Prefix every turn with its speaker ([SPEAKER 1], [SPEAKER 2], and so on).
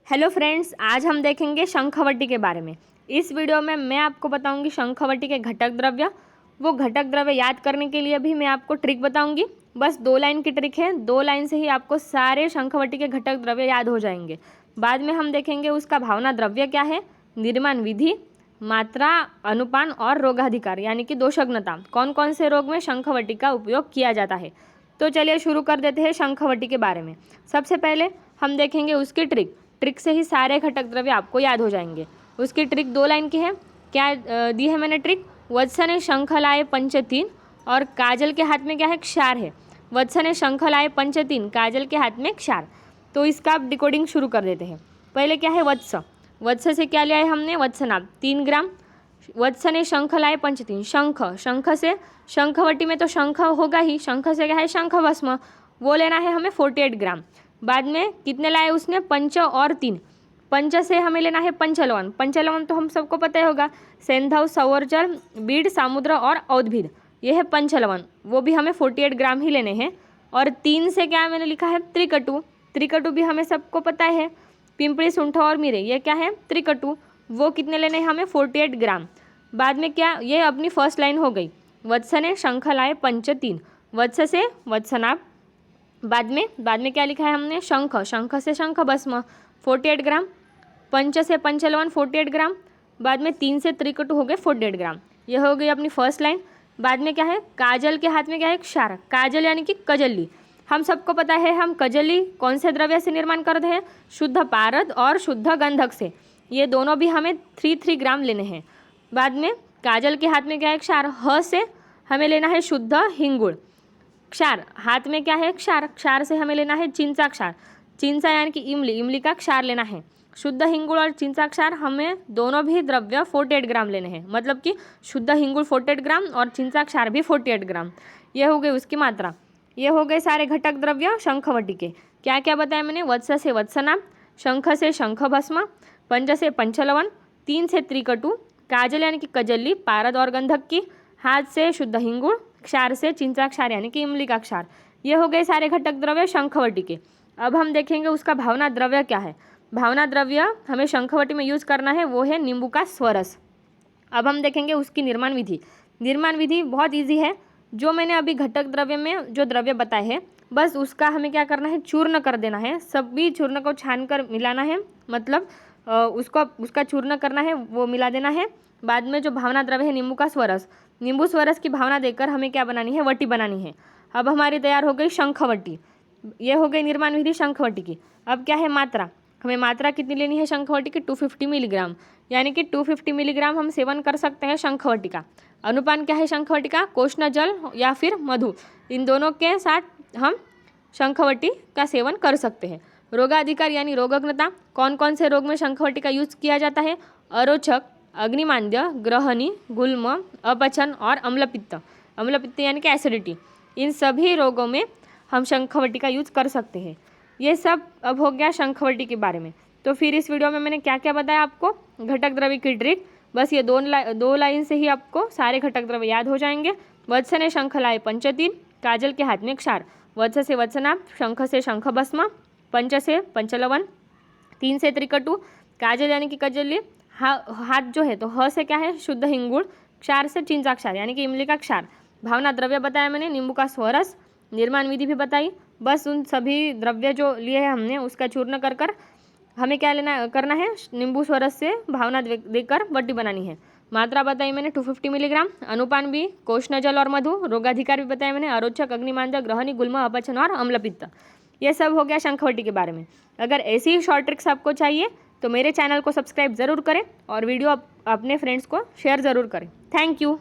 [SPEAKER 1] Hello friends, आज हम देखेंगे शंखवटी के बारे में। इस वीडियो में मैं आपको बताऊंगी शंखवटी के घटक द्रव्य। वो घटक द्रव्य याद करने के लिए भी मैं आपको ट्रिक बताऊंगी। बस 2 लाइन की ट्रिक है, 2 लाइन से ही आपको सारे शंखवटी के घटक द्रव्य याद हो जाएंगे। बाद में हम देखेंगे उसका भावना द्रव्य क्या है, निर्माण विधि, मात्रा, अनुपान और रोगाधिकार यानी कि दोषज्ञता, कौन कौन से रोग में शंखवटी का उपयोग किया जाता है। तो चलिए शुरू कर देते हैं शंखवटी के बारे में। सबसे पहले हम देखेंगे उसकी ट्रिक से ही सारे घटक द्रव्य आपको याद हो जाएंगे। उसकी ट्रिक 2 लाइन की है। क्या दी है मैंने ट्रिक, वत्स ने शंख लाए पंच तीन, और काजल के हाथ में क्या है, क्षार है। वत्स ने शंख लाए पंच तीन, काजल के हाथ में क्षार। तो इसका आप डिकोडिंग शुरू कर देते हैं। पहले क्या है, वत्स से क्या लिया है हमने, वत्सनाभ 3 ग्राम। वत्स ने शंख लाए पंच तीन, शंख से शंखवटी में तो शंख होगा ही, शंख से क्या है, शंख भस्म, वो लेना है हमें 48 ग्राम। बाद में कितने लाए उसने, पंच और 3। पंच से हमें लेना है पंचलवन। पंचलवन तो हम सबको पता ही होगा, सेंधव, सौरजल, बीड, सामुद्र और औदभिद, ये है पंचलवन। वो भी हमें 48 ग्राम ही लेने हैं। और 3 से क्या मैंने लिखा है, त्रिकटु। त्रिकटु भी हमें सबको पता है, पिंपली, सुंठ और मिरे, ये क्या है, त्रिकटु। वो कितने लेने हैं हमें, 48 ग्राम। बाद में क्या, ये अपनी फर्स्ट लाइन हो गई। वत्स ने शंख लाए पंच तीन, वत्स से वत्सनाभ। बाद में क्या लिखा है हमने, शंख से शंख भस्म 48 ग्राम। पंच से पंचलवन 48 ग्राम। बाद में 3 से त्रिकटु हो गए 48 ग्राम। यह हो गई अपनी फर्स्ट लाइन। बाद में क्या है, काजल के हाथ में क्या है, क्षार। काजल यानी कि कजली। हम सबको पता है, हम कजली कौन से द्रव्य से निर्माण करते हैं, शुद्ध पारद और शुद्ध गंधक से। ये दोनों भी हमें 3 ग्राम लेने हैं। बाद में काजल के हाथ में क्या है, क्षार। ह से हमें लेना है शुद्ध हिंगुड़। क्षार हाथ में क्या है, क्षार से हमें लेना है चिंचा क्षार। चिंचा यानी कि इमली का क्षार लेना है। शुद्ध हिंगुड़ और चिंचा क्षार हमें दोनों भी द्रव्य 48 ग्राम लेने हैं, मतलब कि शुद्ध हिंगुड़ 48 ग्राम और चिंचा क्षार भी 48 ग्राम। ये हो गई उसकी मात्रा। ये हो गए सारे घटक द्रव्य शंखवटी के। क्या क्या बताया मैंने, वत्स से वत्सनाभ, शंख से शंख भस्म, पंच से पंचलवन, 3 से त्रिकटु, काजल यानी कि कजली, पारद और गंधक की, हाथ से शुद्ध हिंगुड़, क्षार से चिंचा क्षार यानी कि इमली का क्षार। ये हो गए सारे घटक द्रव्य शंखवटी के। अब हम देखेंगे उसका भावना द्रव्य क्या है। भावना द्रव्य हमें शंखवटी में यूज करना है, वो है नींबू का स्वरस। अब हम देखेंगे उसकी निर्माण विधि। निर्माण विधि बहुत ईजी है। जो मैंने अभी घटक द्रव्य में जो द्रव्य बताए हैं, बस उसका हमें क्या करना है, चूर्ण कर देना है। सभी चूर्ण को छान कर मिलाना है, मतलब उसका चूर्ण करना है, वो मिला देना है। बाद में जो भावना द्रव्य है नींबू का स्वरस, नींबू स्वरस की भावना देकर हमें क्या बनानी है, वटी बनानी है। अब हमारी तैयार हो गई शंखवटी। ये हो गई निर्माण विधि शंखवटी की। अब क्या है मात्रा, हमें मात्रा कितनी लेनी है शंखवटी की, 250 मिलीग्राम, यानी कि 250 मिलीग्राम हम सेवन कर सकते हैं शंखवटी का। अनुपान क्या है शंखवटी का, कोष्ण जल या फिर मधु, इन दोनों के साथ हम शंखवटी का सेवन कर सकते हैं। रोगाधिकार यानी रोगज्ञता, कौन कौन से रोग में शंखवटी का यूज किया जाता है, अरोचक, अग्निमांद्य, ग्रहणी, गुल्म, अपचन और अम्लपित्त यानी कि एसिडिटी, इन सभी रोगों में हम शंखवटी का यूज कर सकते हैं। ये सब अब हो गया शंखवटी के बारे में। तो फिर इस वीडियो में मैंने क्या क्या बताया आपको, घटक द्रव्य की ट्रिक। बस ये 2 लाइन से ही आपको सारे घटक द्रव्य याद हो जाएंगे। वत्स ने शंख लाए पंच तीन, काजल के हाथ में क्षार। वत्स से वत्सनाभ, शंख से शंख भस्म, पंच से पंचलवन, 3 से त्रिकटु, काजल यानी कि कजली, हाथ जो है तो ह से क्या है, शुद्ध हिंगुड़, क्षार से चिंचा क्षार यानी कि इमली का क्षार। भावना द्रव्य बताया मैंने, नींबू का स्वरस। निर्माण विधि भी बताई। बस उन सभी द्रव्य जो लिए हैं हमने, उसका चूर्ण कर हमें क्या करना है, नींबू स्वरस से भावना देकर वटी बनानी है। मात्रा बताई मैंने 250 मिलीग्राम। अनुपान भी कोष्ण जल और मधु। रोगाधिकार भी बताया मैंने, अरोचक, अग्निमांद्य, ग्रहणी, गुल्म, अपचन और अम्लपित्त। ये सब हो गया शंखवटी के बारे में। अगर ऐसी ही शॉर्ट ट्रिक्स आपको चाहिए तो मेरे चैनल को सब्सक्राइब ज़रूर करें और वीडियो अपने फ्रेंड्स को शेयर ज़रूर करें। Thank you.